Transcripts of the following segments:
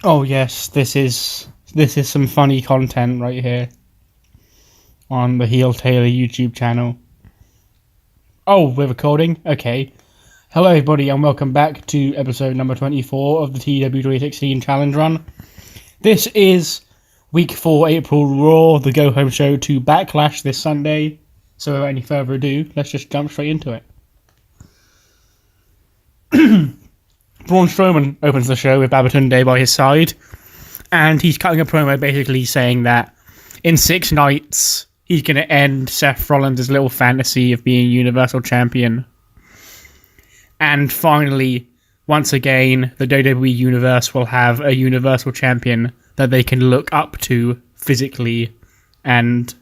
Oh yes, this is some funny content right here on the Heel Taylor YouTube channel. Oh, we're recording? Okay. Hello everybody and welcome back to episode number 24 of the TEW 2016 Challenge Run. This is week 4 April Raw, the go-home show to Backlash this Sunday. So without any further ado, let's just jump straight into it. Braun Strowman opens the show with Babatunde by his side, and he's cutting a promo basically saying that in 6 nights he's going to end Seth Rollins' little fantasy of being Universal Champion. And finally, once again, the WWE Universe will have a Universal Champion that they can look up to physically and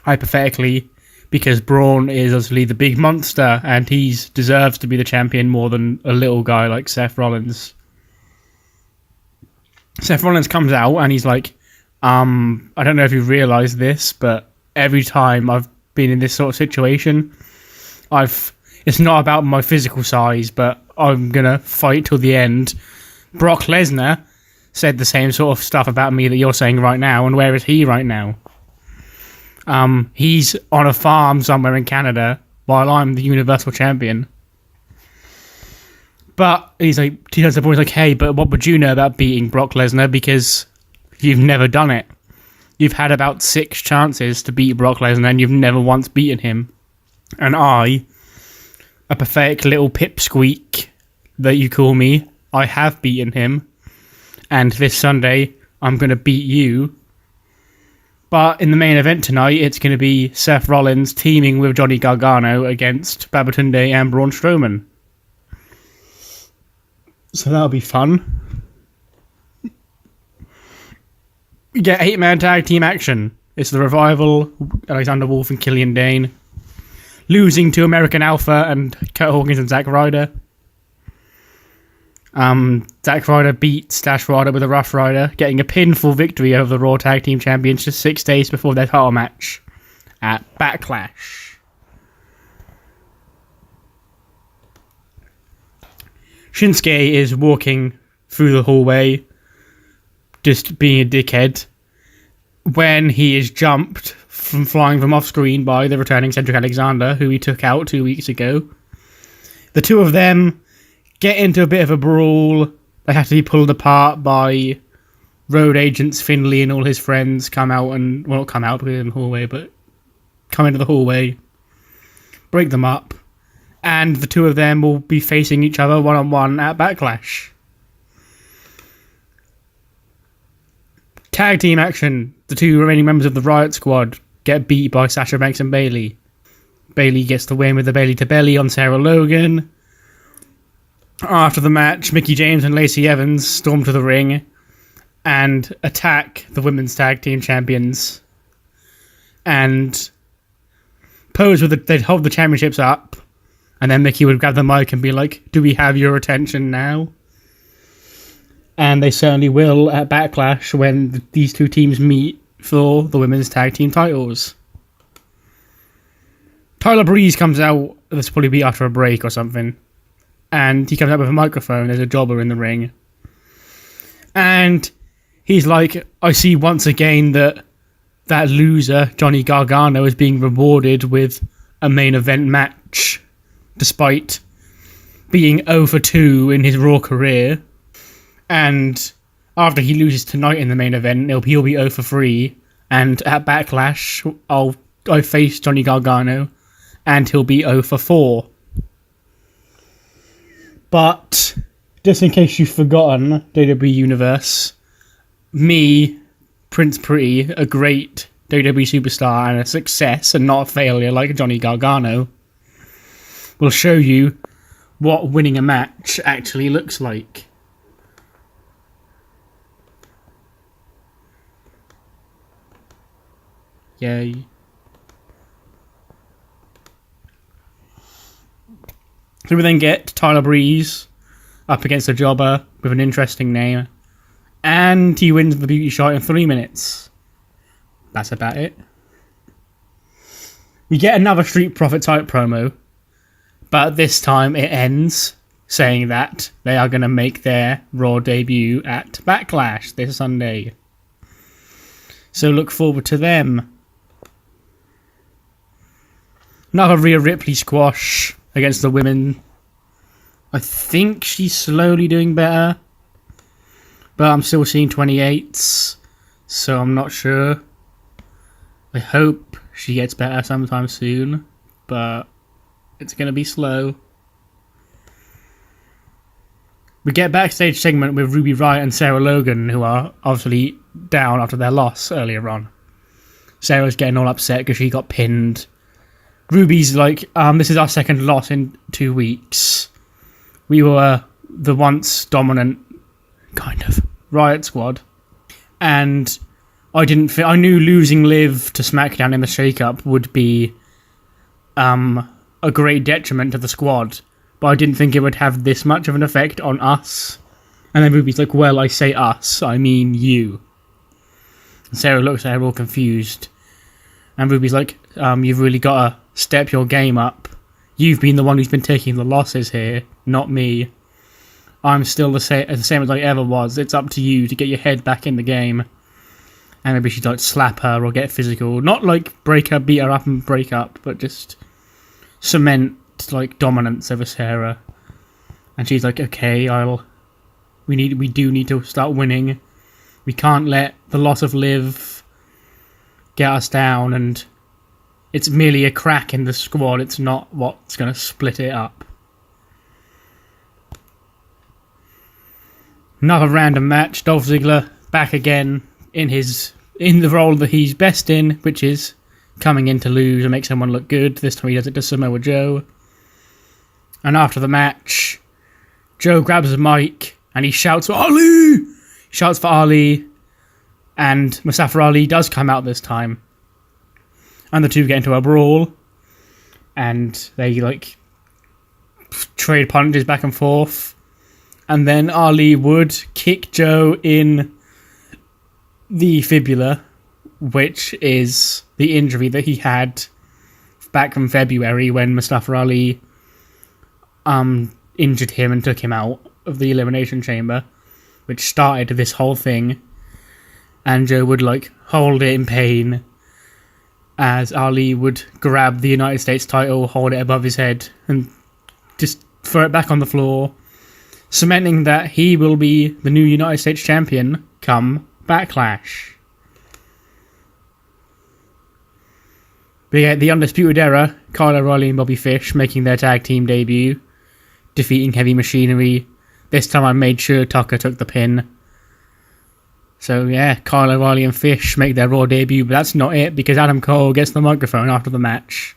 hypothetically, because Braun is obviously the big monster and he deserves to be the champion more than a little guy like Seth Rollins. Seth Rollins comes out and he's like, I don't know if you realise this, but every time I've been in this sort of situation, it's not about my physical size, but I'm going to fight till the end. Brock Lesnar said the same sort of stuff about me that you're saying right now, and where is he right now? He's on a farm somewhere in Canada while I'm the Universal Champion. But he's like, hey, but what would you know about beating Brock Lesnar, because you've never done it. You've had about 6 chances to beat Brock Lesnar and you've never once beaten him. And I, a pathetic little pipsqueak that you call me, I have beaten him. And this Sunday, I'm going to beat you. But in the main event tonight, it's going to be Seth Rollins teaming with Johnny Gargano against Babatunde and Braun Strowman. So that'll be fun. We get 8-man tag team action. It's the Revival, Alexander Wolf and Killian Dane, losing to American Alpha and Kurt Hawkins and Zack Ryder. Zack Ryder beats Dash Ryder with a Rough Rider, getting a pinfall victory over the Raw Tag Team Champions just 6 days before their title match at Backlash. Shinsuke is walking through the hallway, just being a dickhead, when he is jumped from flying from off screen by the returning Cedric Alexander, who he took out 2 weeks ago. The two of them get into a bit of a brawl. They have to be pulled apart by road agents. Finley and all his friends come out and, well, not come out because they're in the hallway, but come into the hallway, break them up, and the two of them will be facing each other one-on-one at Backlash. Tag team action. The 2 remaining members of the Riot Squad get beat by Sasha Banks and Bayley. Bayley gets the win with the Bayley to Belly on Sarah Logan. After the match, Mickie James and Lacey Evans storm to the ring and attack the women's tag team champions and pose with they'd hold the championships up, and then Mickie would grab the mic and be like, do we have your attention now? And they certainly will at Backlash when these 2 teams meet for the women's tag team titles. Tyler Breeze comes out, this will probably be after a break or something, and he comes out with a microphone. There's a jobber in the ring. And he's like, I see once again that loser, Johnny Gargano, is being rewarded with a main event match, despite being 0 for 2 in his Raw career. And after he loses tonight in the main event, he'll be 0 for 3. And at Backlash, I face Johnny Gargano, and he'll be 0 for 4. But, just in case you've forgotten, WWE Universe, me, Prince Pretty, a great WWE superstar and a success and not a failure like Johnny Gargano, will show you what winning a match actually looks like. Yay. So we then get Tyler Breeze up against a jobber with an interesting name, and he wins the beauty shot in 3 minutes. That's about it. We get another Street Profit type promo, but this time it ends saying that they are going to make their Raw debut at Backlash this Sunday. So look forward to them. Another Rhea Ripley squash against the women. I think she's slowly doing better, but I'm still seeing 28s, so I'm not sure. I hope she gets better sometime soon, but it's going to be slow. We get a backstage segment with Ruby Riott and Sarah Logan, who are obviously down after their loss earlier on. Sarah's getting all upset because she got pinned. Ruby's like, this is our second loss in 2 weeks. We were the once dominant, kind of, Riot Squad. And I knew losing Liv to SmackDown in the shake-up would be a great detriment to the squad, but I didn't think it would have this much of an effect on us. And then Ruby's like, well, I say us, I mean you. And Sarah looks at her all confused. And Ruby's like, you've really got to step your game up. You've been the one who's been taking the losses here, not me. I'm still the same as I ever was. It's up to you to get your head back in the game. And maybe she'd like slap her or get physical. Not like break her, beat her up and break up, but just cement like dominance over Sarah. And she's like, okay, we do need to start winning. We can't let the loss of Liv get us down, and it's merely a crack in the squad. It's not what's going to split it up. Another random match. Dolph Ziggler back again in the role that he's best in, which is coming in to lose and make someone look good. This time he does it to Samoa Joe. And after the match, Joe grabs a mic and he shouts for Ali! He shouts for Ali, and Mustafa Ali does come out this time. And the two get into a brawl, and they like trade punches back and forth. And then Ali would kick Joe in the fibula, which is the injury that he had back from February when Mustafa Ali injured him and took him out of the Elimination Chamber, which started this whole thing. And Joe would like hold it in pain as Ali would grab the United States title, hold it above his head, and just throw it back on the floor, cementing that he will be the new United States champion come Backlash. We get the Undisputed Era, Kyle O'Reilly and Bobby Fish making their tag team debut, defeating Heavy Machinery. This time I made sure Tucker took the pin. So yeah, Kyle O'Reilly and Fish make their Raw debut, but that's not it, because Adam Cole gets the microphone after the match.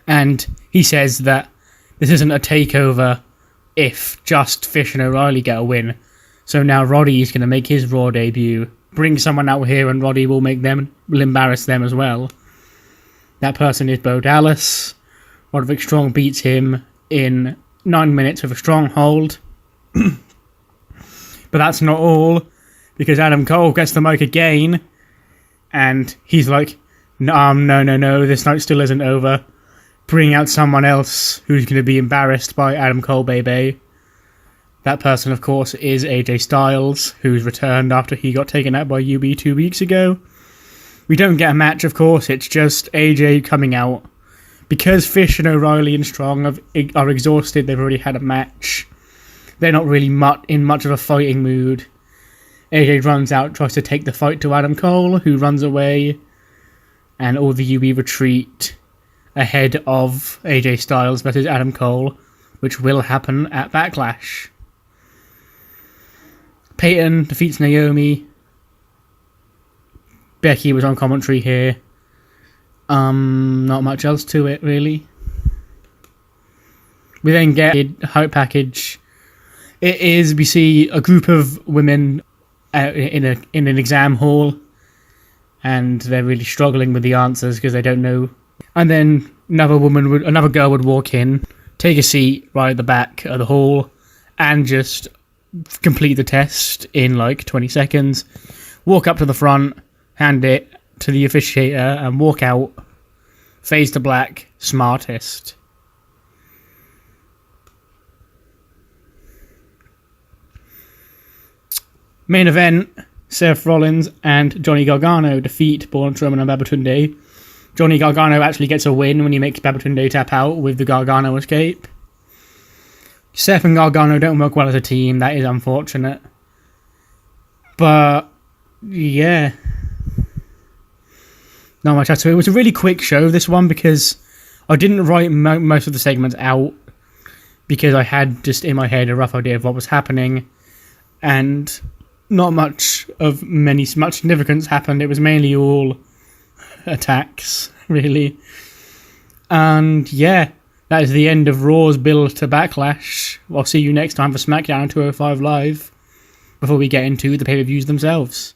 And he says that this isn't a takeover if just Fish and O'Reilly get a win. So now Roddy is going to make his Raw debut, bring someone out here, and Roddy will embarrass them as well. That person is Bo Dallas. Roderick Strong beats him in 9 minutes with a stronghold. But that's not all, because Adam Cole gets the mic again, and he's like, no, this night still isn't over. Bring out someone else who's going to be embarrassed by Adam Cole, baby. That person, of course, is AJ Styles, who's returned after he got taken out by UB 2 weeks ago. We don't get a match, of course, it's just AJ coming out. Because Fish and O'Reilly and Strong are exhausted, they've already had a match. They're not really in much of a fighting mood. AJ runs out, tries to take the fight to Adam Cole, who runs away, and all the UB retreat ahead of AJ Styles versus Adam Cole, which will happen at Backlash. Peyton defeats Naomi. Becky was on commentary here. Not much else to it, really. We then get a hype package. We see a group of women in an exam hall, and they're really struggling with the answers because they don't know. And then another girl would walk in, take a seat right at the back of the hall, and just complete the test in like 20 seconds. Walk up to the front, hand it to the officiator, and walk out. Fades to black, smartest. Main event, Seth Rollins and Johnny Gargano defeat Braun Strowman and Babatunde. Johnny Gargano actually gets a win when he makes Babatunde tap out with the Gargano escape. Seth and Gargano don't work well as a team. That is unfortunate. But, yeah. Not much else to it. It was a really quick show, this one, because I didn't write most of the segments out because I had just in my head a rough idea of what was happening, and not much significance happened. It was mainly all attacks, really. And yeah, that is the end of Raw's build to Backlash. I'll see you next time for SmackDown 205 Live before we get into the pay-per-views themselves.